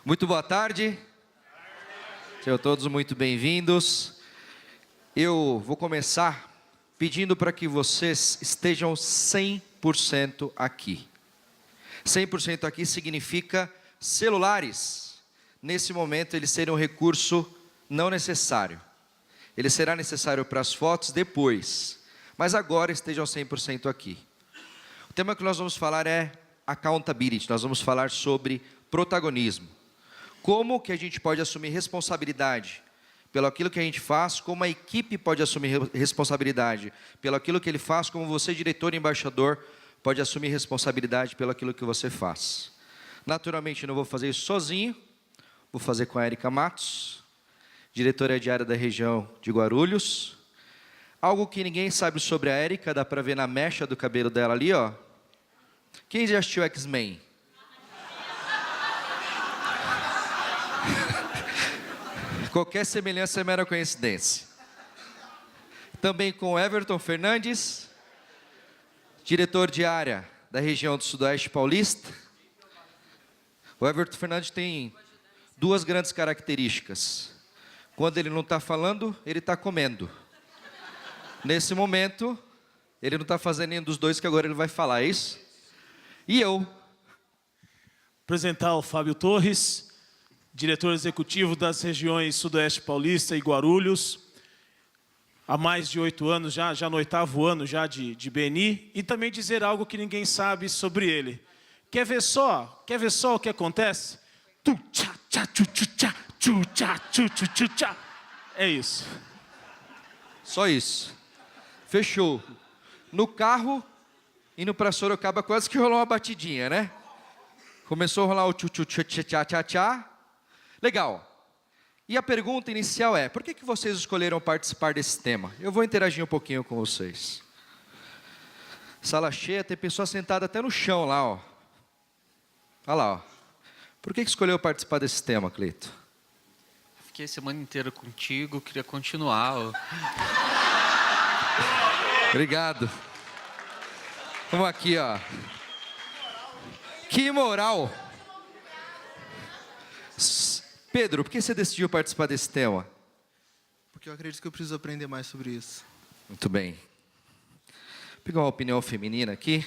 Muito boa tarde. Sejam todos muito bem-vindos. Eu vou começar pedindo para que vocês estejam 100% aqui. 100% aqui significa celulares. Nesse momento, eles serão um recurso não necessário. Ele será necessário para as fotos depois. Mas agora estejam 100% aqui. O tema que nós vamos falar é accountability. Nós vamos falar sobre protagonismo. Como que a gente pode assumir responsabilidade pelo aquilo que a gente faz, como a equipe pode assumir responsabilidade pelo aquilo que ele faz, como você, diretor e embaixador, pode assumir responsabilidade pelo aquilo que você faz. Naturalmente, eu não vou fazer isso sozinho, vou fazer com a Érica Matos, diretora de área da região de Guarulhos. Algo que ninguém sabe sobre a Érica, dá para ver na mecha do cabelo dela ali, ó. Quem já assistiu X-Men? Qualquer semelhança é mera coincidência. Também com Everton Fernandes, diretor de área da região do Sudoeste Paulista. O Everton Fernandes tem duas grandes características. Quando ele não está falando, ele está comendo. Nesse momento, ele não está fazendo nenhum dos dois, que agora ele vai falar, é isso? E eu? Apresentar o Fábio Torres, diretor executivo das regiões Sudoeste Paulista e Guarulhos, há mais de 8 anos, já no 8º ano já de BNI, e também dizer algo que ninguém sabe sobre ele. Quer ver só o que acontece? É isso. Só isso. Fechou. No carro, indo para Sorocaba, quase que rolou uma batidinha, né? Começou a rolar o tchu-tchu-tchá-tchá-tchá. Legal. E a pergunta inicial é, por que vocês escolheram participar desse tema? Eu vou interagir um pouquinho com vocês. Sala cheia, tem pessoa sentada até no chão lá, ó. Olha lá, ó. Por que escolheu participar desse tema, Cleito? Fiquei a semana inteira contigo, queria continuar. Obrigado. Vamos aqui, ó. Que moral. Pedro, por que você decidiu participar desse tema? Porque eu acredito que eu preciso aprender mais sobre isso. Muito bem. Vou pegar uma opinião feminina aqui.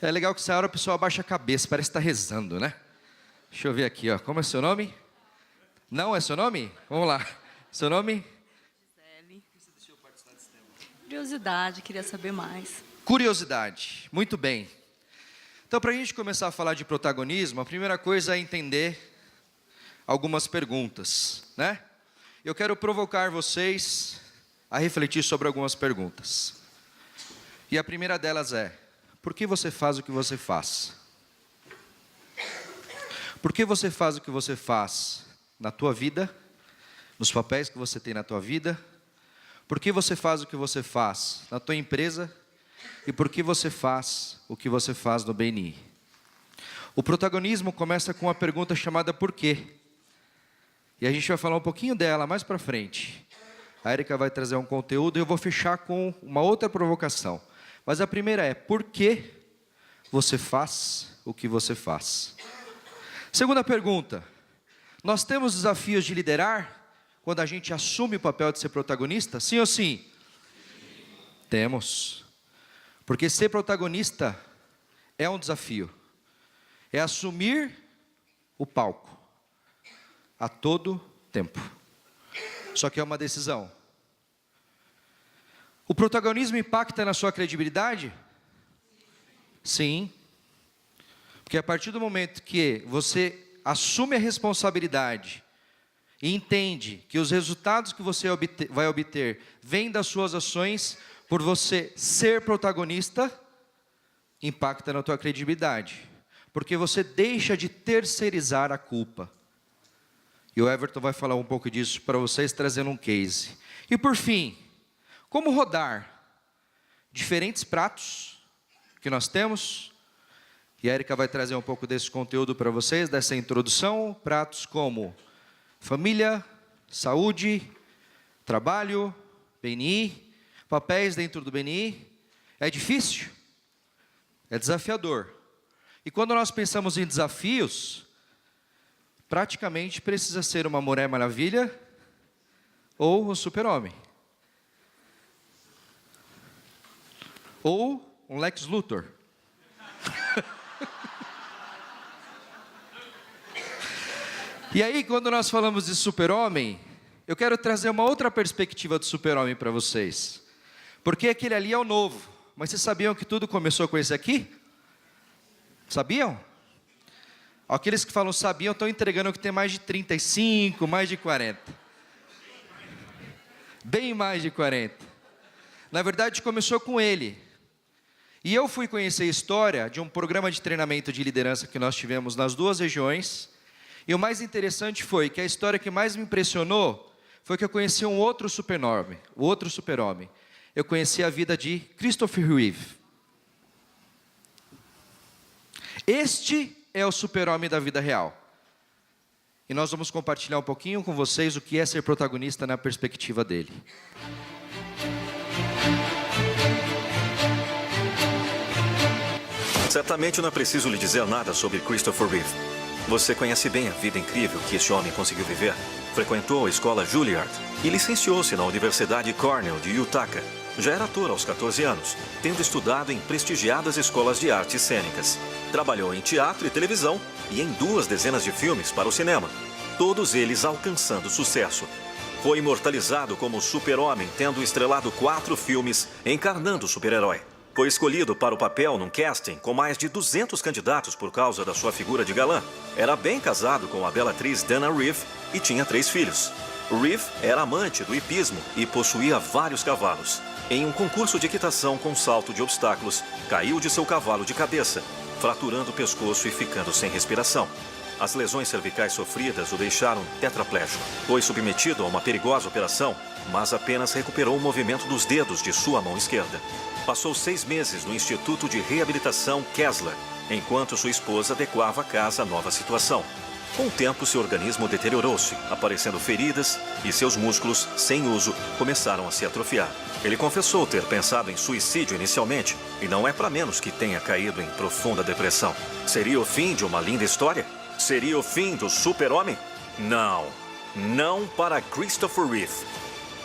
É legal que essa hora o pessoal abaixa a cabeça, parece que está rezando, né? Deixa eu ver aqui, ó. Como é seu nome? Não é seu nome? Vamos lá. Seu nome? Gisele. Por que você decidiu participar desse tema? Curiosidade, queria saber mais. Curiosidade. Muito bem. Então, para a gente começar a falar de protagonismo, a primeira coisa é entender algumas perguntas, né? Eu quero provocar vocês a refletir sobre algumas perguntas. E a primeira delas é, por que você faz o que você faz? Por que você faz o que você faz na tua vida, nos papéis que você tem na tua vida? Por que você faz o que você faz na tua empresa? E por que você faz o que você faz no BNI? O protagonismo começa com uma pergunta chamada por quê? E a gente vai falar um pouquinho dela mais para frente. A Érica vai trazer um conteúdo e eu vou fechar com uma outra provocação. Mas a primeira é, por que você faz o que você faz? Segunda pergunta, nós temos desafios de liderar quando a gente assume o papel de ser protagonista? Sim ou sim? Temos. Porque ser protagonista é um desafio. É assumir o palco a todo tempo. Só que é uma decisão. O protagonismo impacta na sua credibilidade? Sim. Porque a partir do momento que você assume a responsabilidade e entende que os resultados que você vai obter vêm das suas ações, por você ser protagonista, impacta na tua credibilidade. Porque você deixa de terceirizar a culpa. E o Everton vai falar um pouco disso para vocês, trazendo um case. E por fim, como rodar diferentes pratos que nós temos. E a Érica vai trazer um pouco desse conteúdo para vocês, dessa introdução. Pratos como família, saúde, trabalho, BNI, papéis dentro do BNI. É difícil? É desafiador. E quando nós pensamos em desafios, praticamente precisa ser uma Mulher Maravilha ou um Super-Homem. Ou um Lex Luthor. E aí, quando nós falamos de Super-Homem, eu quero trazer uma outra perspectiva do Super-Homem para vocês. Porque aquele ali é o novo. Mas vocês sabiam que tudo começou com esse aqui? Sabiam? Aqueles que falam sabiam estão entregando que tem mais de 35, mais de 40. Bem mais de 40. Na verdade, começou com ele. E eu fui conhecer a história de um programa de treinamento de liderança que nós tivemos nas duas regiões. E o mais interessante foi que a história que mais me impressionou foi que eu conheci um outro super-homem. Eu conheci a vida de Christopher Reeve. Este é o super-homem da vida real. E nós vamos compartilhar um pouquinho com vocês o que é ser protagonista na perspectiva dele. Certamente não é preciso lhe dizer nada sobre Christopher Reeve. Você conhece bem a vida incrível que este homem conseguiu viver. Frequentou a escola Juilliard e licenciou-se na Universidade Cornell de Utah. Já era ator aos 14 anos, tendo estudado em prestigiadas escolas de artes cênicas. Trabalhou em teatro e televisão e em 2 dezenas de filmes para o cinema, todos eles alcançando sucesso. Foi imortalizado como super-homem, tendo estrelado 4 filmes encarnando o super-herói. Foi escolhido para o papel num casting com mais de 200 candidatos por causa da sua figura de galã. Era bem casado com a bela atriz Dana Reeve e tinha 3 filhos. Reeve era amante do hipismo e possuía vários cavalos. Em um concurso de equitação com salto de obstáculos, caiu de seu cavalo de cabeça, fraturando o pescoço e ficando sem respiração. As lesões cervicais sofridas o deixaram tetraplégico. Foi submetido a uma perigosa operação, mas apenas recuperou o movimento dos dedos de sua mão esquerda. Passou 6 meses no Instituto de Reabilitação Kessler, enquanto sua esposa adequava a casa à nova situação. Com o tempo, seu organismo deteriorou-se, aparecendo feridas e seus músculos, sem uso, começaram a se atrofiar. Ele confessou ter pensado em suicídio inicialmente, e não é para menos que tenha caído em profunda depressão. Seria o fim de uma linda história? Seria o fim do super-homem? Não. Não para Christopher Reeve.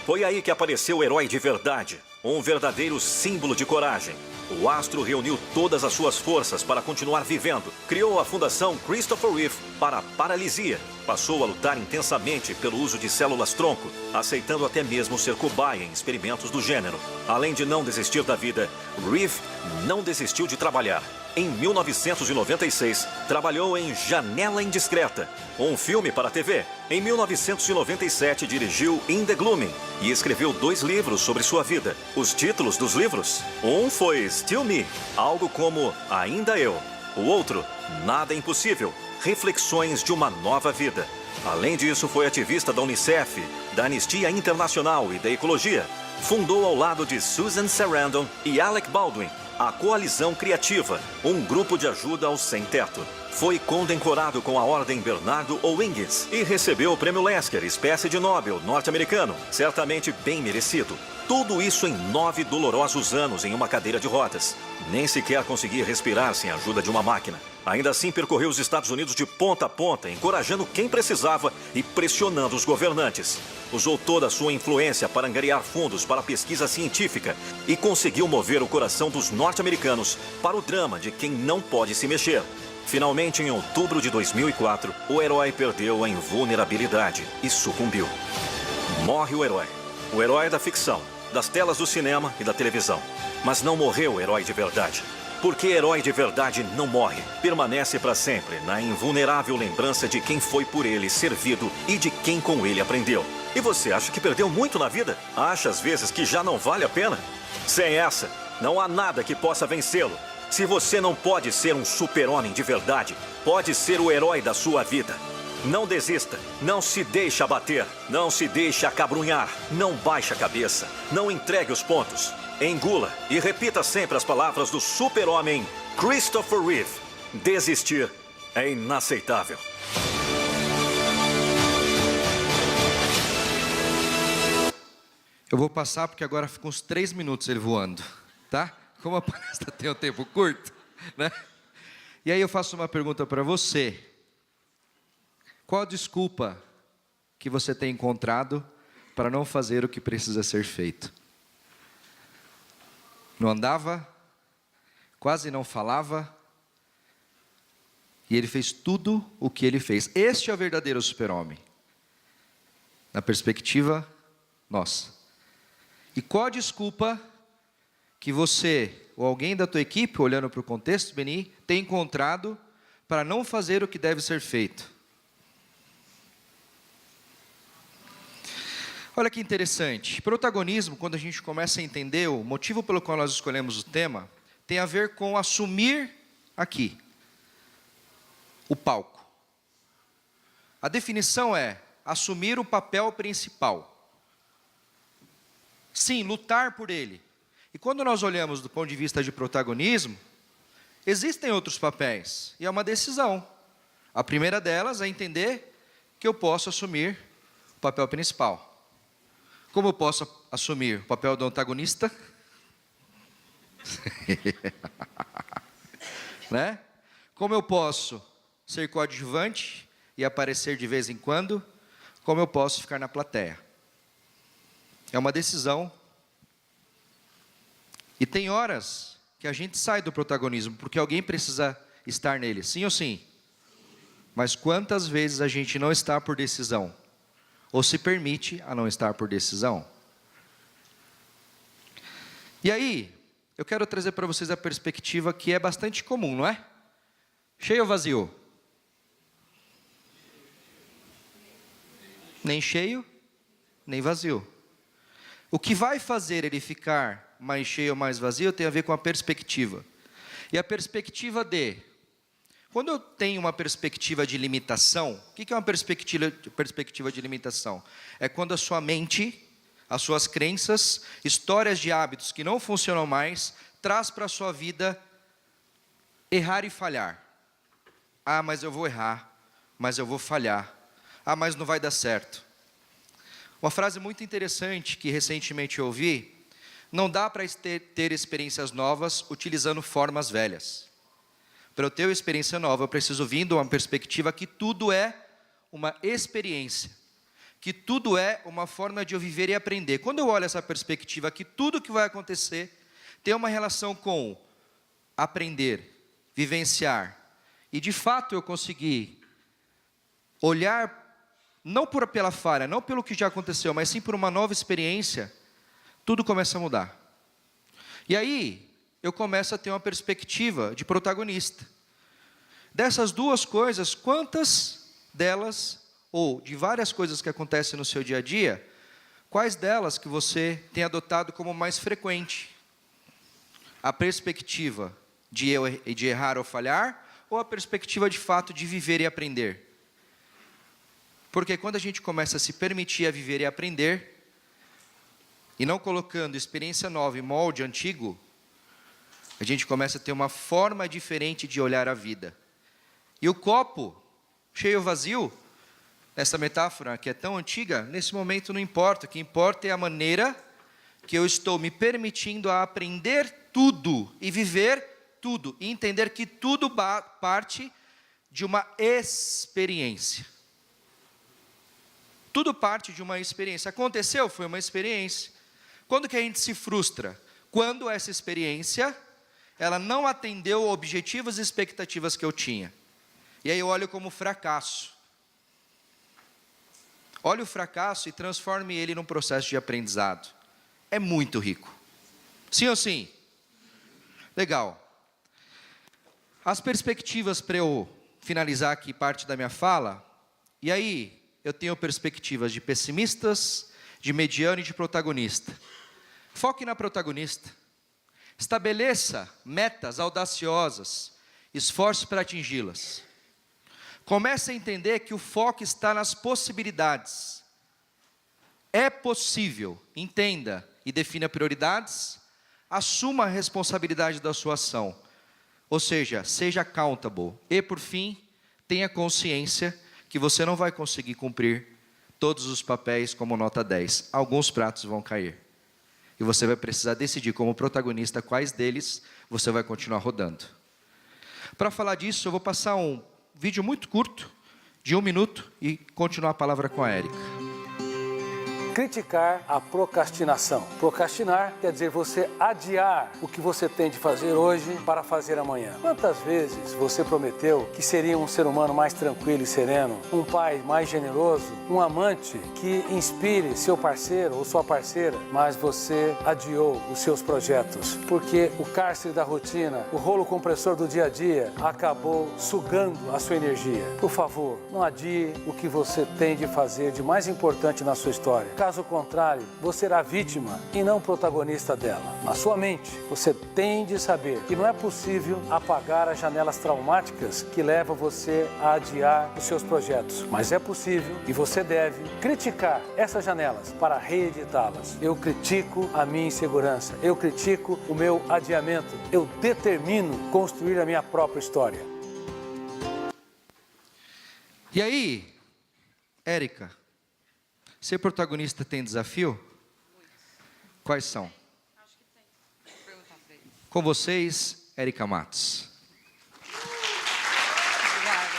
Foi aí que apareceu o herói de verdade, um verdadeiro símbolo de coragem. O astro reuniu todas as suas forças para continuar vivendo. Criou a Fundação Christopher Reeve para a paralisia. Passou a lutar intensamente pelo uso de células-tronco, aceitando até mesmo ser cobaia em experimentos do gênero. Além de não desistir da vida, Reeve não desistiu de trabalhar. Em 1996, trabalhou em Janela Indiscreta, um filme para a TV. Em 1997, dirigiu In the Gloaming e escreveu 2 livros sobre sua vida. Os títulos dos livros? Um foi Still Me, algo como Ainda Eu. O outro, Nada é Impossível, Reflexões de uma Nova Vida. Além disso, foi ativista da Unicef, da Anistia Internacional e da Ecologia. Fundou ao lado de Susan Sarandon e Alec Baldwin a Coalizão Criativa, um grupo de ajuda aos sem-teto. Foi condecorado com a Ordem Bernardo O'Higgins e recebeu o Prêmio Lasker, espécie de Nobel norte-americano, certamente bem merecido. Tudo isso em 9 dolorosos anos em uma cadeira de rodas. Nem sequer conseguia respirar sem a ajuda de uma máquina. Ainda assim, percorreu os Estados Unidos de ponta a ponta, encorajando quem precisava e pressionando os governantes. Usou toda a sua influência para angariar fundos para a pesquisa científica e conseguiu mover o coração dos norte-americanos para o drama de quem não pode se mexer. Finalmente, em outubro de 2004, o herói perdeu a invulnerabilidade e sucumbiu. Morre o herói da ficção, das telas do cinema e da televisão. Mas não morreu o herói de verdade. Porque herói de verdade não morre. Permanece para sempre na invulnerável lembrança de quem foi por ele servido e de quem com ele aprendeu. E você acha que perdeu muito na vida? Acha às vezes que já não vale a pena? Sem essa, não há nada que possa vencê-lo. Se você não pode ser um super-homem de verdade, pode ser o herói da sua vida. Não desista, não se deixe abater, não se deixe acabrunhar, não baixe a cabeça, não entregue os pontos. Engula e repita sempre as palavras do super-homem Christopher Reeve. Desistir é inaceitável. Eu vou passar porque agora fica uns 3 minutos ele voando, tá? Como a palestra tem um tempo curto, né? E aí eu faço uma pergunta para você. Qual a desculpa que você tem encontrado para não fazer o que precisa ser feito? Não andava, quase não falava, e ele fez tudo o que ele fez. Este é o verdadeiro super-homem, na perspectiva nossa. E qual a desculpa que você, ou alguém da tua equipe, olhando para o contexto, Beni, tem encontrado para não fazer o que deve ser feito? Olha que interessante. Protagonismo, quando a gente começa a entender o motivo pelo qual nós escolhemos o tema, tem a ver com assumir aqui o palco. A definição é assumir o papel principal. Sim, lutar por ele. E quando nós olhamos do ponto de vista de protagonismo, existem outros papéis, e é uma decisão. A primeira delas é entender que eu posso assumir o papel principal. Como eu posso assumir o papel do antagonista? Né? Como eu posso ser coadjuvante e aparecer de vez em quando? Como eu posso ficar na plateia? É uma decisão. E tem horas que a gente sai do protagonismo, porque alguém precisa estar nele, sim ou sim? Mas quantas vezes a gente não está por decisão? Ou se permite a não estar por decisão? E aí, eu quero trazer para vocês a perspectiva que é bastante comum, não é? Cheio ou vazio? Nem cheio, nem vazio. O que vai fazer ele ficar mais cheio ou mais vazio tem a ver com a perspectiva. E a perspectiva de... Quando eu tenho uma perspectiva de limitação, o que é uma perspectiva de limitação? É quando a sua mente, as suas crenças, histórias de hábitos que não funcionam mais, traz para a sua vida errar e falhar. Ah, mas eu vou errar, mas eu vou falhar. Ah, mas não vai dar certo. Uma frase muito interessante que recentemente eu ouvi: não dá para ter experiências novas utilizando formas velhas. Para eu ter uma experiência nova, eu preciso vir de uma perspectiva que tudo é uma experiência, que tudo é uma forma de eu viver e aprender. Quando eu olho essa perspectiva, que tudo que vai acontecer tem uma relação com aprender, vivenciar, e de fato eu conseguir olhar, não pela falha, não pelo que já aconteceu, mas sim por uma nova experiência, tudo começa a mudar. E aí, eu começo a ter uma perspectiva de protagonista. Dessas duas coisas, quantas delas, ou de várias coisas que acontecem no seu dia a dia, quais delas que você tem adotado como mais frequente? A perspectiva de errar ou falhar, ou a perspectiva de fato de viver e aprender? Porque quando a gente começa a se permitir a viver e aprender, e não colocando experiência nova em molde antigo, a gente começa a ter uma forma diferente de olhar a vida. E o copo, cheio ou vazio, nessa metáfora que é tão antiga, nesse momento não importa. O que importa é a maneira que eu estou me permitindo a aprender tudo e viver tudo. E entender que tudo parte de uma experiência. Tudo parte de uma experiência. Aconteceu, foi uma experiência. Quando que a gente se frustra? Quando essa experiência, ela não atendeu objetivos e expectativas que eu tinha. E aí eu olho como fracasso. Olhe o fracasso e transforme ele num processo de aprendizado. É muito rico. Sim ou sim? Legal. As perspectivas para eu finalizar aqui parte da minha fala, e aí eu tenho perspectivas de pessimistas, de mediano e de protagonista. Foque na protagonista. Estabeleça metas audaciosas, esforce para atingi-las. Comece a entender que o foco está nas possibilidades. É possível, entenda e defina prioridades, assuma a responsabilidade da sua ação. Ou seja, seja accountable. E, por fim, tenha consciência que você não vai conseguir cumprir todos os papéis como nota 10. Alguns pratos vão cair. E você vai precisar decidir como protagonista quais deles você vai continuar rodando. Para falar disso, eu vou passar um vídeo muito curto, de 1 minuto e continuar a palavra com a Érica. Criticar a procrastinação. Procrastinar quer dizer você adiar o que você tem de fazer hoje para fazer amanhã. Quantas vezes você prometeu que seria um ser humano mais tranquilo e sereno, um pai mais generoso, um amante que inspire seu parceiro ou sua parceira, mas você adiou os seus projetos, porque o cárcere da rotina, o rolo compressor do dia a dia, acabou sugando a sua energia. Por favor, não adie o que você tem de fazer de mais importante na sua história. Caso contrário, você será vítima e não protagonista dela. Na sua mente, você tem de saber que não é possível apagar as janelas traumáticas que levam você a adiar os seus projetos. Mas é possível e você deve criticar essas janelas para reeditá-las. Eu critico a minha insegurança, eu critico o meu adiamento, eu determino construir a minha própria história. E aí, Érica, ser protagonista tem desafio? Quais são? Acho que tem. Vou perguntar para ele. Com vocês, Érica Matos. Obrigada.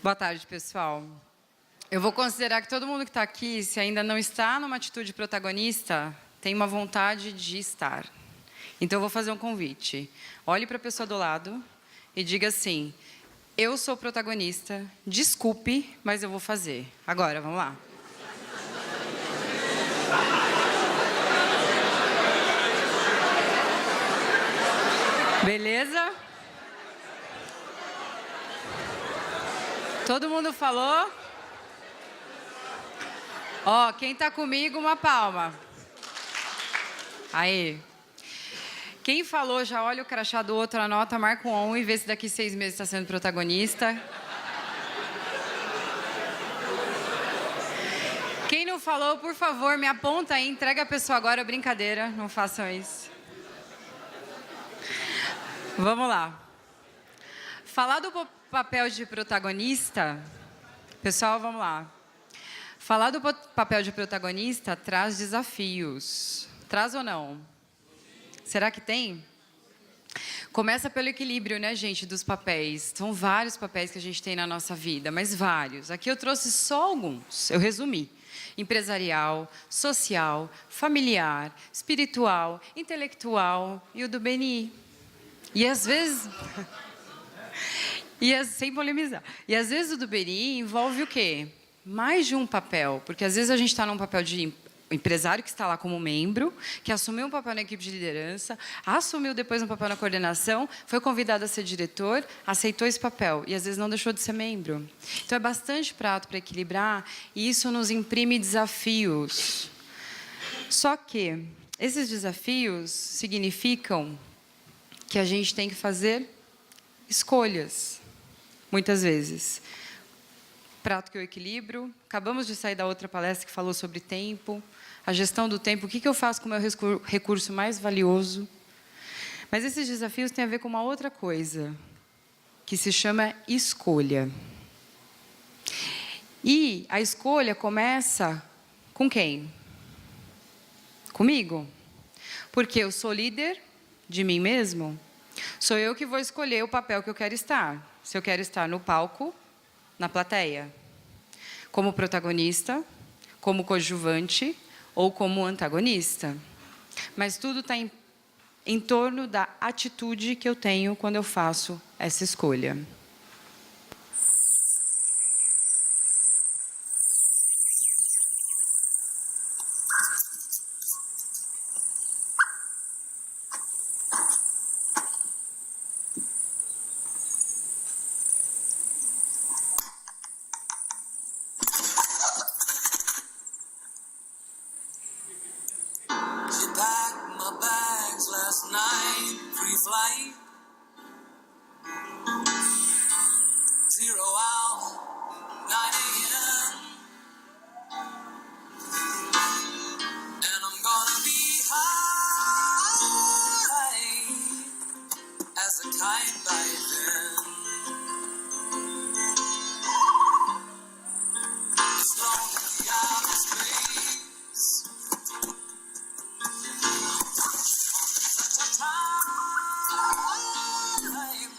Boa tarde, pessoal. Eu vou considerar que todo mundo que está aqui, se ainda não está numa atitude protagonista, tem uma vontade de estar. Então, eu vou fazer um convite. Olhe para a pessoa do lado e diga assim: eu sou protagonista, desculpe, mas eu vou fazer. Agora, vamos lá. Beleza? Todo mundo falou? Ó, quem tá comigo, uma palma. Aí. Quem falou, já olha o crachá do outro, anota, marca um 1 e vê se daqui 6 meses está sendo protagonista. Quem não falou, por favor, me aponta aí, entrega a pessoa agora, brincadeira, não façam isso. Vamos lá. Falar do papel de protagonista, pessoal, vamos lá. Falar do papel de protagonista traz desafios. Traz ou não? Será que tem? Começa pelo equilíbrio, né, gente, dos papéis. São vários papéis que a gente tem na nossa vida, mas vários. Aqui eu trouxe só alguns, eu resumi. Empresarial, social, familiar, espiritual, intelectual e o do BNI. E às vezes... sem polemizar. E às vezes o do BNI envolve o quê? Mais de um papel, porque às vezes a gente está num papel de empresário que está lá como membro, que assumiu um papel na equipe de liderança, assumiu depois um papel na coordenação, foi convidado a ser diretor, aceitou esse papel e às vezes não deixou de ser membro. Então é bastante prato para equilibrar e isso nos imprime desafios. Só que esses desafios significam que a gente tem que fazer escolhas, muitas vezes. Prato que eu equilibro. Acabamos de sair da outra palestra que falou sobre tempo, a gestão do tempo, o que eu faço com o meu recurso mais valioso. Mas esses desafios têm a ver com uma outra coisa, que se chama escolha. E a escolha começa com quem? Comigo. Porque eu sou líder de mim mesmo. Sou eu que vou escolher o papel que eu quero estar. Se eu quero estar no palco, na plateia, como protagonista, como coadjuvante ou como antagonista. Mas tudo está em torno da atitude que eu tenho quando eu faço essa escolha.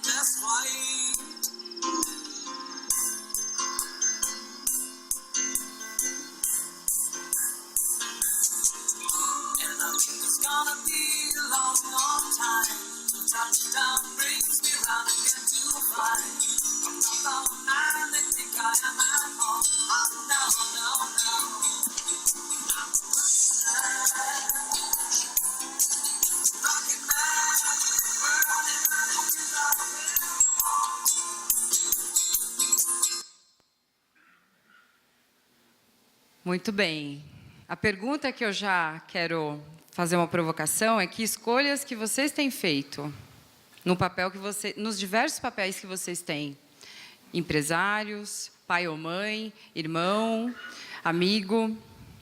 That's why Muito bem. A pergunta que eu já quero fazer uma provocação é que escolhas que vocês têm feito no papel que você, nos diversos papéis que vocês têm, empresários, pai ou mãe, irmão, amigo,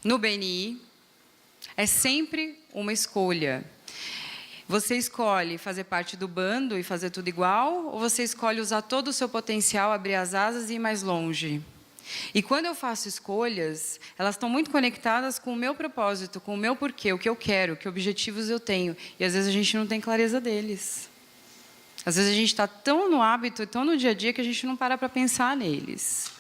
no BNI, é sempre uma escolha. Você escolhe fazer parte do bando e fazer tudo igual, ou você escolhe usar todo o seu potencial, abrir as asas e ir mais longe? E quando eu faço escolhas, elas estão muito conectadas com o meu propósito, com o meu porquê, o que eu quero, que objetivos eu tenho. E às vezes a gente não tem clareza deles. Às vezes a gente está tão no hábito, tão no dia a dia, que a gente não para pensar neles.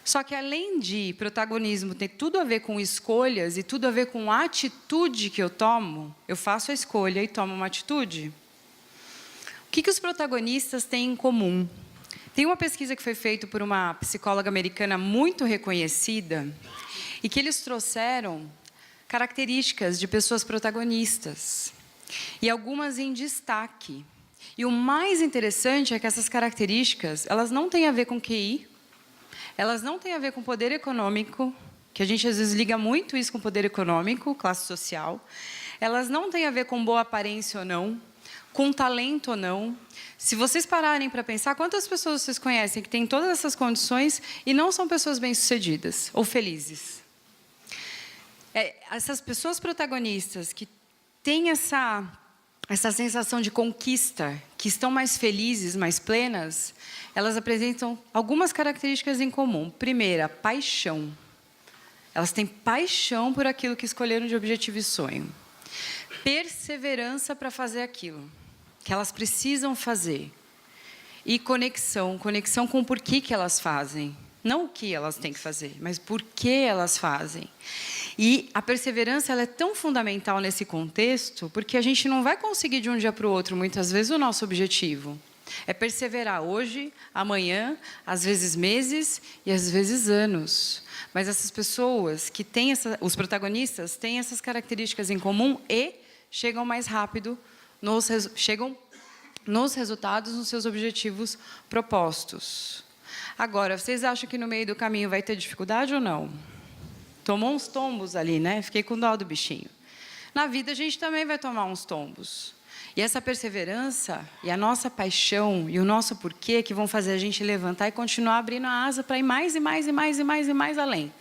Só que além de protagonismo ter tudo a ver com escolhas e tudo a ver com a atitude que eu tomo, eu faço a escolha e tomo uma atitude. O que os protagonistas têm em comum? Tem uma pesquisa que foi feita por uma psicóloga americana muito reconhecida e que eles trouxeram características de pessoas protagonistas e algumas em destaque. E o mais interessante é que essas características, elas não têm a ver com QI, elas não têm a ver com poder econômico, que a gente às vezes liga muito isso com poder econômico, classe social, elas não têm a ver com boa aparência ou não, com talento ou não. Se vocês pararem para pensar, quantas pessoas vocês conhecem que têm todas essas condições e não são pessoas bem-sucedidas ou felizes? Essas pessoas protagonistas que têm essa sensação de conquista, que estão mais felizes, mais plenas, elas apresentam algumas características em comum. Primeira, paixão. Elas têm paixão por aquilo que escolheram de objetivo e sonho. Perseverança para fazer aquilo que elas precisam fazer. E conexão com o porquê que elas fazem. Não o que elas têm que fazer, mas por que elas fazem. E a perseverança ela é tão fundamental nesse contexto, porque a gente não vai conseguir de um dia para o outro, muitas vezes, o nosso objetivo. É perseverar hoje, amanhã, às vezes meses e às vezes anos. Mas essas pessoas que têm os protagonistas têm essas características em comum e chegam mais rápido, chegam nos resultados, nos seus objetivos propostos. Agora, vocês acham que no meio do caminho vai ter dificuldade ou não? Tomou uns tombos ali, né? Fiquei com dó do bichinho. Na vida, a gente também vai tomar uns tombos. E essa perseverança, e a nossa paixão, e o nosso porquê, que vão fazer a gente levantar e continuar abrindo a asa para ir mais e mais e mais e mais e mais além.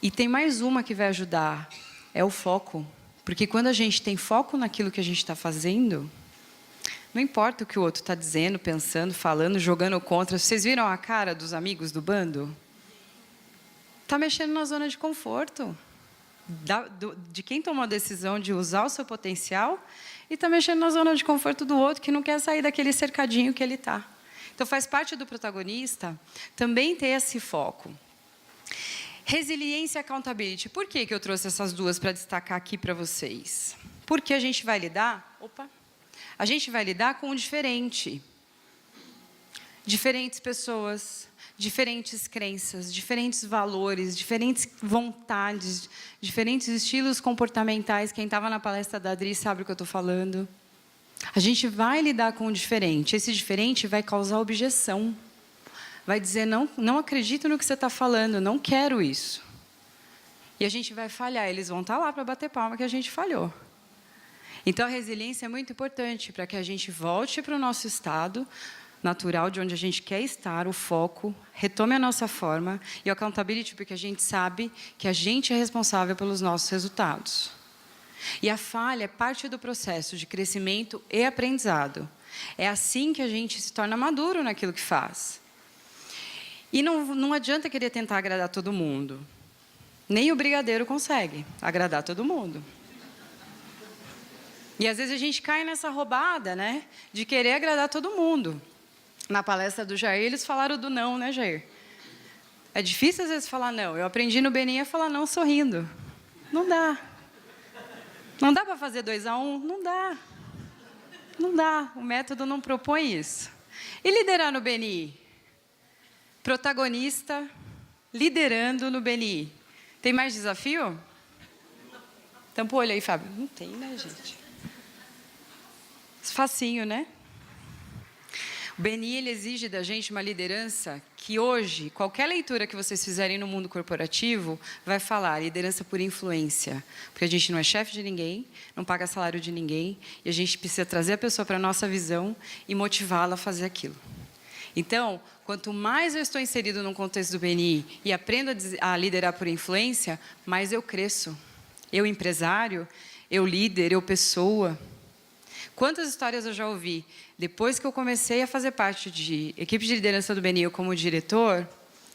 E tem mais uma que vai ajudar, é o foco. Porque quando a gente tem foco naquilo que a gente está fazendo, não importa o que o outro está dizendo, pensando, falando, jogando contra. Vocês viram a cara dos amigos do bando? Está mexendo na zona de conforto. De quem tomou a decisão de usar o seu potencial e está mexendo na zona de conforto do outro, que não quer sair daquele cercadinho que ele está. Então, faz parte do protagonista também ter esse foco. Resiliência e accountability. Por que eu trouxe essas duas para destacar aqui para vocês? Porque a gente vai lidar... A gente vai lidar com o diferente. Diferentes pessoas, diferentes crenças, diferentes valores, diferentes vontades, diferentes estilos comportamentais. Quem estava na palestra da Adri sabe o que eu estou falando. A gente vai lidar com o diferente. Esse diferente vai causar objeção. Vai dizer, não acredito no que você está falando, não quero isso. E a gente vai falhar. Eles vão estar lá para bater palma que a gente falhou. Então, a resiliência é muito importante para que a gente volte para o nosso estado natural, de onde a gente quer estar, o foco, retome a nossa forma, e o accountability, porque a gente sabe que a gente é responsável pelos nossos resultados. E a falha é parte do processo de crescimento e aprendizado. É assim que a gente se torna maduro naquilo que faz. E não adianta querer tentar agradar todo mundo. Nem o brigadeiro consegue agradar todo mundo. E às vezes a gente cai nessa roubada, né, de querer agradar todo mundo. Na palestra do Jair, eles falaram do não, né, Jair? É difícil às vezes falar não. Eu aprendi no BNI a falar não sorrindo. Não dá. Não dá para fazer 2 a 1? Não dá. Não dá. O método não propõe isso. E liderar no BNI? Protagonista liderando no BNI. Tem mais desafio? Tampa o olho aí, Fábio. Não tem, né, gente? Facinho, né? O BNI ele exige da gente uma liderança que hoje, qualquer leitura que vocês fizerem no mundo corporativo, vai falar liderança por influência. Porque a gente não é chefe de ninguém, não paga salário de ninguém, e a gente precisa trazer a pessoa para a nossa visão e motivá-la a fazer aquilo. Então, quanto mais eu estou inserido num contexto do BNI e aprendo a liderar por influência, mais eu cresço. Eu empresário, eu líder, eu pessoa. Quantas histórias eu já ouvi? Depois que eu comecei a fazer parte de equipe de liderança do BNI como diretor,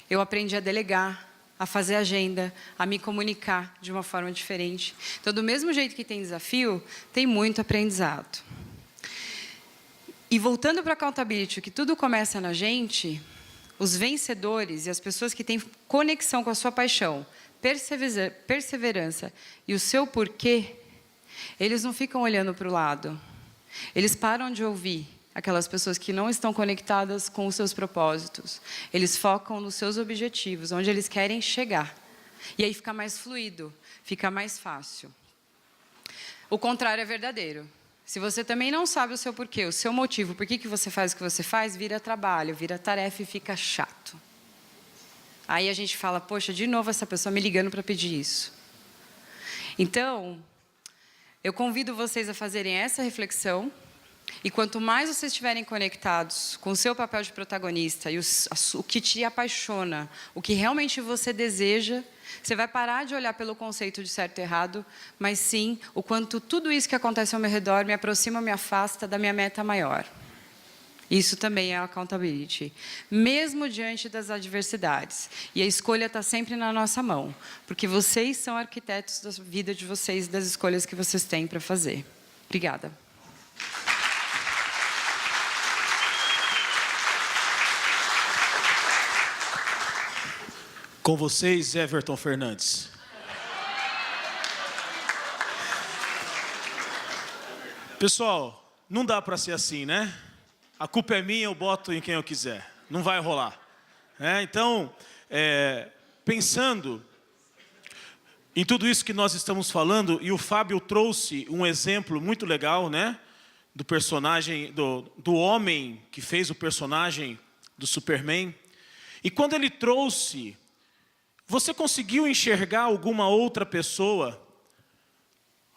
eu aprendi a delegar, a fazer agenda, a me comunicar de uma forma diferente. Então, do mesmo jeito que tem desafio, tem muito aprendizado. E voltando para a accountability, que tudo começa na gente, os vencedores e as pessoas que têm conexão com a sua paixão, perseverança e o seu porquê, eles não ficam olhando para o lado. Eles param de ouvir aquelas pessoas que não estão conectadas com os seus propósitos. Eles focam nos seus objetivos, onde eles querem chegar. E aí fica mais fluido, fica mais fácil. O contrário é verdadeiro. Se você também não sabe o seu porquê, o seu motivo, por que você faz o que você faz, vira trabalho, vira tarefa e fica chato. Aí a gente fala, poxa, de novo essa pessoa me ligando para pedir isso. Então, eu convido vocês a fazerem essa reflexão, e quanto mais vocês estiverem conectados com o seu papel de protagonista e o que te apaixona, o que realmente você deseja, você vai parar de olhar pelo conceito de certo e errado, mas sim o quanto tudo isso que acontece ao meu redor me aproxima, me afasta da minha meta maior. Isso também é accountability, mesmo diante das adversidades. E a escolha está sempre na nossa mão, porque vocês são arquitetos da vida de vocês, das escolhas que vocês têm para fazer. Obrigada. Com vocês, Everton Fernandes. Pessoal, não dá para ser assim, né? A culpa é minha, eu boto em quem eu quiser. Não vai rolar. Então, pensando em tudo isso que nós estamos falando, e o Fábio trouxe um exemplo muito legal, né? Do personagem, do homem que fez o personagem do Superman. E quando ele trouxe, você conseguiu enxergar alguma outra pessoa,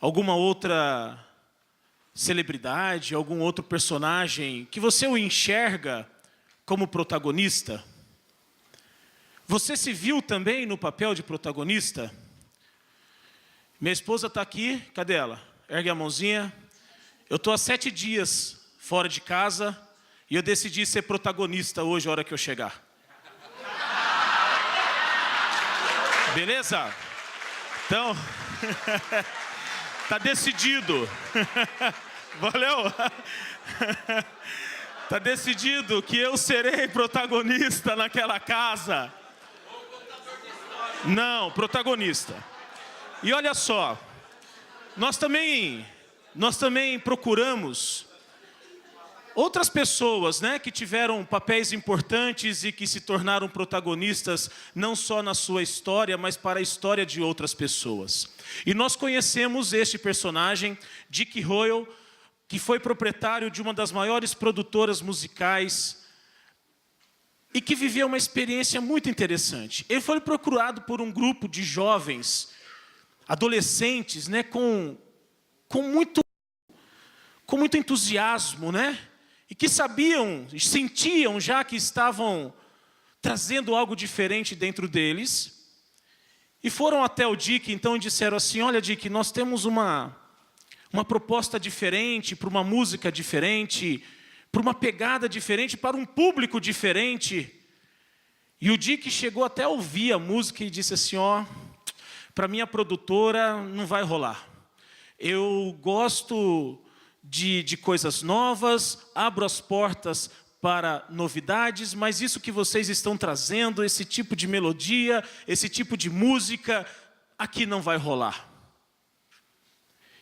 alguma outra celebridade, algum outro personagem que você o enxerga como protagonista? Você se viu também no papel de protagonista? Minha esposa está aqui, cadê ela? Ergue a mãozinha. Eu estou há 7 dias fora de casa e eu decidi ser protagonista hoje, a hora que eu chegar. Beleza? Então, tá decidido. Valeu? Tá decidido que eu serei protagonista naquela casa. Não, protagonista. E olha só, nós também procuramos outras pessoas, né, que tiveram papéis importantes e que se tornaram protagonistas não só na sua história, mas para a história de outras pessoas. E nós conhecemos este personagem, Dick Royal, que foi proprietário de uma das maiores produtoras musicais e que viveu uma experiência muito interessante. Ele foi procurado por um grupo de jovens, adolescentes, né, com muito entusiasmo, né? E que sabiam, sentiam já que estavam trazendo algo diferente dentro deles. E foram até o Dick, então, e disseram assim, olha, Dick, nós temos uma proposta diferente, para uma música diferente, para uma pegada diferente, para um público diferente. E o Dick chegou até a ouvir a música e disse assim, ó, para minha produtora não vai rolar. Eu gosto de coisas novas, abro as portas para novidades, mas isso que vocês estão trazendo, esse tipo de melodia, esse tipo de música, aqui não vai rolar.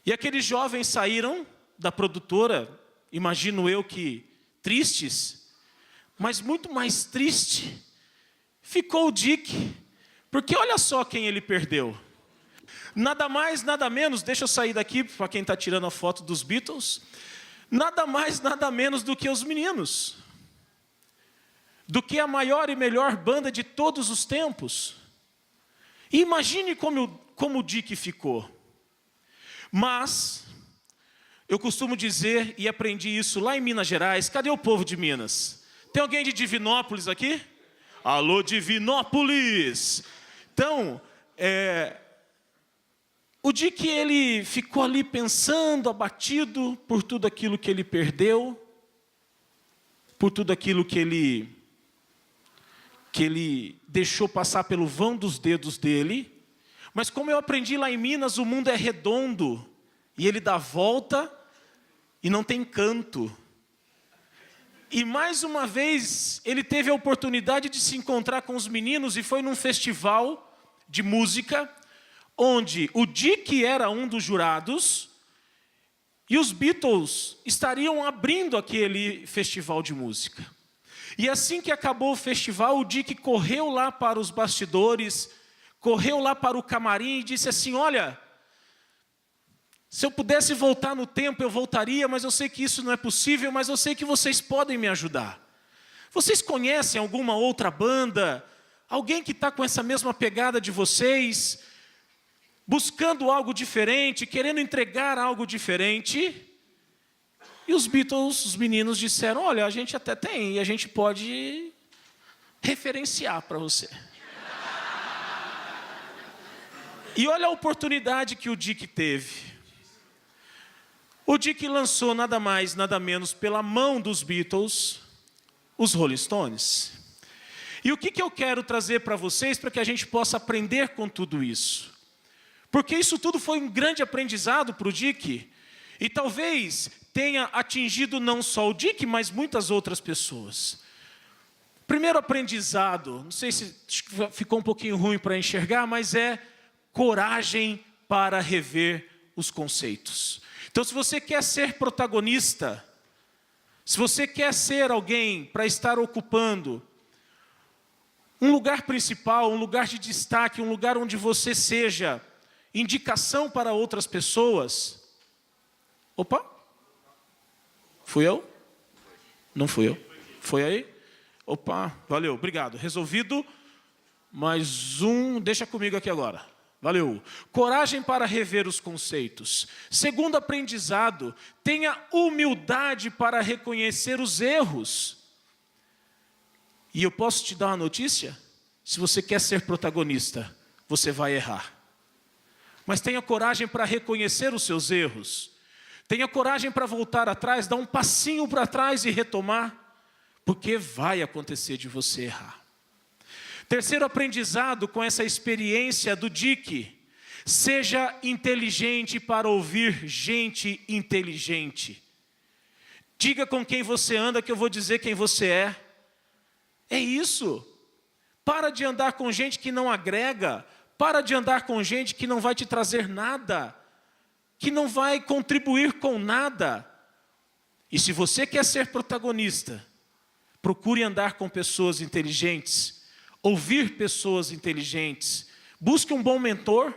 E aqueles jovens saíram da produtora, imagino eu que tristes, mas muito mais triste ficou o Dick, porque olha só quem ele perdeu. Nada mais, nada menos, deixa eu sair daqui para quem está tirando a foto dos Beatles, nada mais, nada menos do que os meninos, do que a maior e melhor banda de todos os tempos. E imagine como o Dick ficou. Mas, eu costumo dizer, e aprendi isso lá em Minas Gerais, cadê o povo de Minas? Tem alguém de Divinópolis aqui? Alô, Divinópolis! Então, o Dick, ele ficou ali pensando, abatido por tudo aquilo que ele perdeu, por tudo aquilo que ele deixou passar pelo vão dos dedos dele. Mas como eu aprendi lá em Minas, o mundo é redondo, e ele dá volta e não tem canto. E mais uma vez, ele teve a oportunidade de se encontrar com os meninos, e foi num festival de música, onde o Dick era um dos jurados, e os Beatles estariam abrindo aquele festival de música. E assim que acabou o festival, o Dick correu lá para os bastidores, correu lá para o camarim e disse assim: olha, se eu pudesse voltar no tempo, eu voltaria, mas eu sei que isso não é possível, mas eu sei que vocês podem me ajudar. Vocês conhecem alguma outra banda? Alguém que está com essa mesma pegada de vocês? Buscando algo diferente, querendo entregar algo diferente? E os Beatles, os meninos disseram: olha, a gente até tem, e a gente pode referenciar para você. E olha a oportunidade que o Dick teve. O Dick lançou nada mais, nada menos, pela mão dos Beatles, os Rolling Stones. E o que eu quero trazer para vocês, para que a gente possa aprender com tudo isso? Porque isso tudo foi um grande aprendizado para o Dick, e talvez tenha atingido não só o Dick, mas muitas outras pessoas. Primeiro aprendizado, não sei se ficou um pouquinho ruim para enxergar, mas é coragem para rever os conceitos. Então, se você quer ser protagonista, se você quer ser alguém para estar ocupando um lugar principal, um lugar de destaque, um lugar onde você seja indicação para outras pessoas. Opa! Fui eu? Não fui eu. Foi aí? Opa, valeu, obrigado. Resolvido. Mais um, deixa comigo aqui agora. Valeu. Coragem para rever os conceitos. Segundo aprendizado, tenha humildade para reconhecer os erros. E eu posso te dar uma notícia? Se você quer ser protagonista, você vai errar. Mas tenha coragem para reconhecer os seus erros. Tenha coragem para voltar atrás, dar um passinho para trás e retomar, porque vai acontecer de você errar. Terceiro aprendizado com essa experiência do Dick: seja inteligente para ouvir gente inteligente. Diga com quem você anda que eu vou dizer quem você é. É isso. Para de andar com gente que não agrega. Para de andar com gente que não vai te trazer nada, que não vai contribuir com nada. E se você quer ser protagonista, procure andar com pessoas inteligentes. Ouvir pessoas inteligentes. Busque um bom mentor.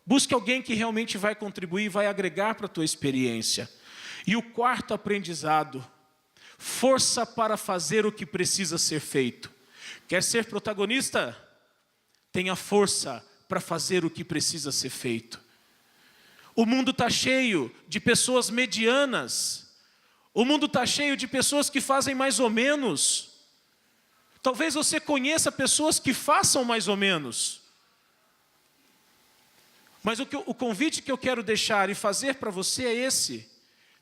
Busque alguém que realmente vai contribuir, vai agregar para a tua experiência. E o quarto aprendizado: força para fazer o que precisa ser feito. Quer ser protagonista? Tenha força para fazer o que precisa ser feito. O mundo está cheio de pessoas medianas. O mundo está cheio de pessoas que fazem mais ou menos. Talvez você conheça pessoas que façam mais ou menos. Mas o convite que eu quero deixar e fazer para você é esse: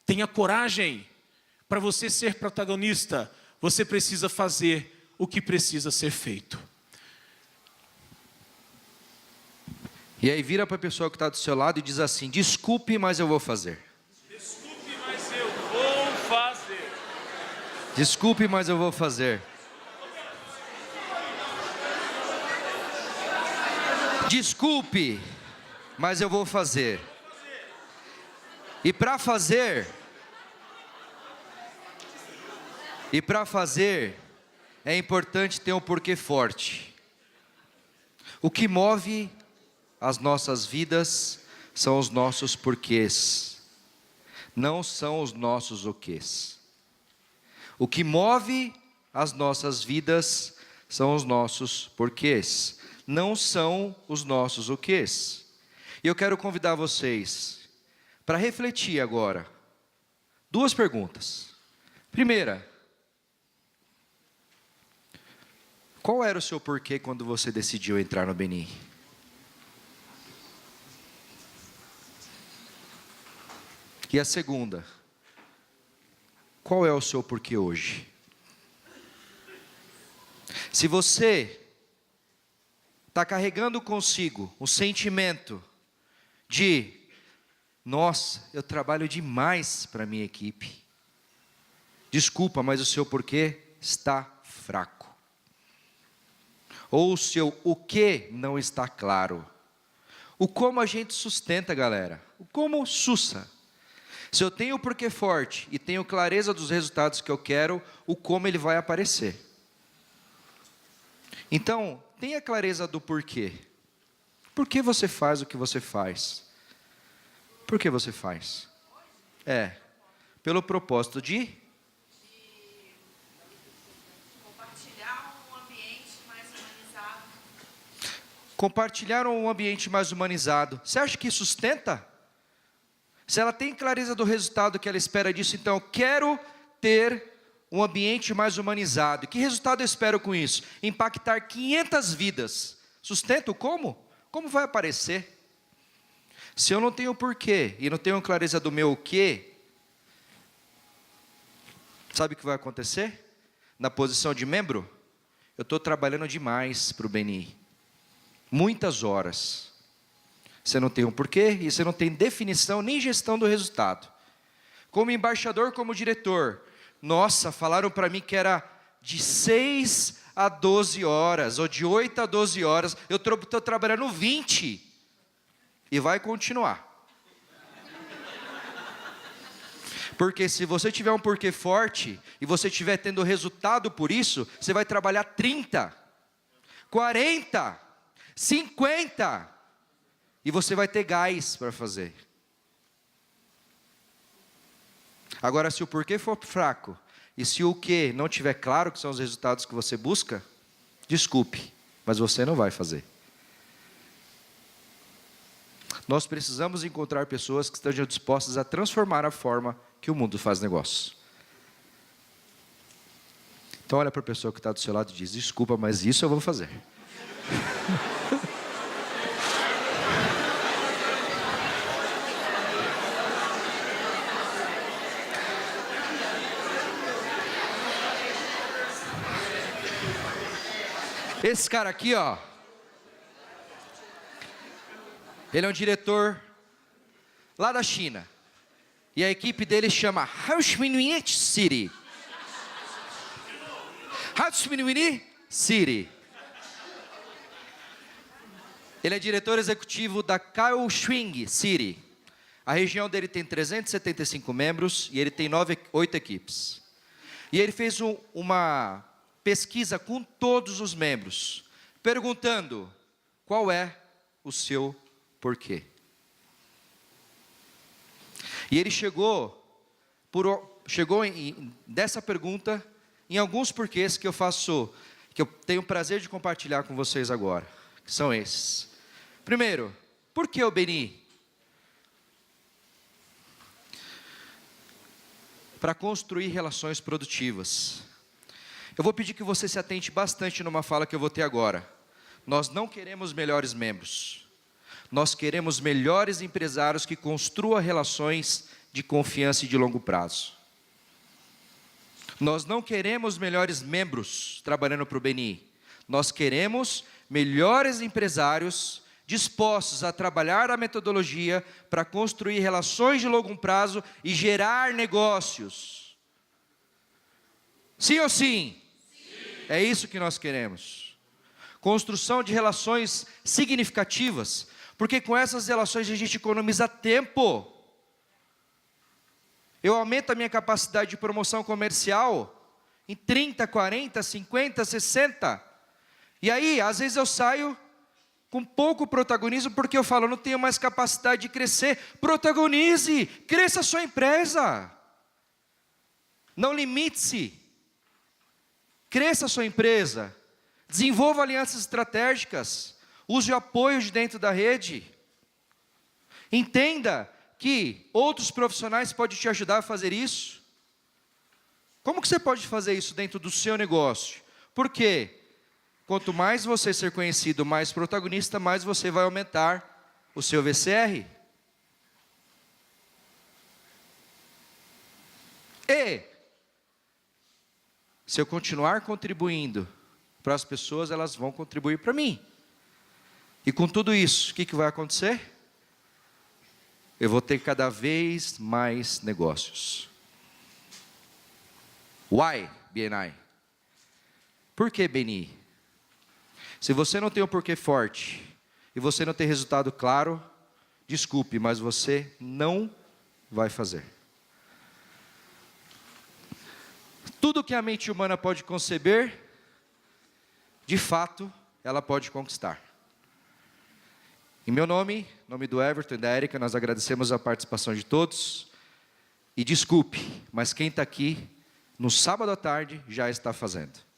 tenha coragem. Para você ser protagonista, você precisa fazer o que precisa ser feito. E aí vira para a pessoa que está do seu lado e diz assim: desculpe, mas eu vou fazer. Desculpe, mas eu vou fazer. Desculpe, mas eu vou fazer. Desculpe, mas eu vou fazer. E para fazer, é importante ter um porquê forte. O que move as nossas vidas são os nossos porquês, não são os nossos o quês. O que move as nossas vidas são os nossos porquês, não são os nossos o quês. E eu quero convidar vocês para refletir agora. 2 perguntas. Primeira, qual era o seu porquê quando você decidiu entrar no Beni? E a segunda, qual é o seu porquê hoje? Se você está carregando consigo o sentimento de, nossa, eu trabalho demais para a minha equipe. Desculpa, mas o seu porquê está fraco. Ou o seu o que não está claro. O como a gente sustenta, galera. O como sussa. Se eu tenho o porquê forte e tenho clareza dos resultados que eu quero, o como ele vai aparecer. Então, tenha clareza do porquê. Por que você faz o que você faz? Por que você faz? Pelo propósito de compartilhar um ambiente mais humanizado. Compartilhar um ambiente mais humanizado. Você acha que sustenta? Se ela tem clareza do resultado que ela espera disso, então eu quero ter um ambiente mais humanizado. E que resultado eu espero com isso? Impactar 500 vidas. Sustento como? Como vai aparecer? Se eu não tenho porquê e não tenho clareza do meu o quê, sabe o que vai acontecer? Na posição de membro, eu estou trabalhando demais para o Beni. Muitas horas. Você não tem um porquê e você não tem definição nem gestão do resultado. Como embaixador, como diretor, nossa, falaram para mim que era de 6 a 12 horas, ou de 8 a 12 horas, eu estou trabalhando 20, e vai continuar. Porque se você tiver um porquê forte, e você estiver tendo resultado por isso, você vai trabalhar 30, 40, 50, e você vai ter gás para fazer. Agora, se o porquê for fraco, e se o que não tiver claro que são os resultados que você busca, desculpe, mas você não vai fazer. Nós precisamos encontrar pessoas que estejam dispostas a transformar a forma que o mundo faz negócio. Então olha para a pessoa que está do seu lado e diz, desculpa, mas isso eu vou fazer. Esse cara aqui, ó, ele é um diretor lá da China. E a equipe dele chama Haoshiminuini City. Haoshiminuini City. Ele é diretor executivo da Kaohsiung City. A região dele tem 375 membros e ele tem 8 equipes. E ele fez uma pesquisa com todos os membros, perguntando qual é o seu porquê. E ele chegou dessa pergunta em alguns porquês que eu tenho o prazer de compartilhar com vocês agora, que são esses. Primeiro, por que o Beni? Para construir relações produtivas. Eu vou pedir que você se atente bastante numa fala que eu vou ter agora. Nós não queremos melhores membros. Nós queremos melhores empresários que construam relações de confiança e de longo prazo. Nós não queremos melhores membros trabalhando para o Beni. Nós queremos melhores empresários dispostos a trabalhar a metodologia para construir relações de longo prazo e gerar negócios. Sim ou sim? É isso que nós queremos. Construção de relações significativas, porque com essas relações a gente economiza tempo. Eu aumento a minha capacidade de promoção comercial em 30, 40, 50, 60. E aí, às vezes eu saio com pouco protagonismo porque eu falo, eu não tenho mais capacidade de crescer. Protagonize, cresça a sua empresa. Não limite-se. Cresça a sua empresa. Desenvolva alianças estratégicas. Use o apoio de dentro da rede. Entenda que outros profissionais podem te ajudar a fazer isso. Como que você pode fazer isso dentro do seu negócio? Porque quanto mais você ser conhecido, mais protagonista, mais você vai aumentar o seu VCR. E se eu continuar contribuindo para as pessoas, elas vão contribuir para mim. E com tudo isso, o que vai acontecer? Eu vou ter cada vez mais negócios. Why, BNI? Por que BNI? Se você não tem um porquê forte e você não tem resultado claro, desculpe, mas você não vai fazer. Tudo que a mente humana pode conceber, de fato, ela pode conquistar. Em meu nome, nome do Everton e da Érica, nós agradecemos a participação de todos. E desculpe, mas quem está aqui, no sábado à tarde, já está fazendo.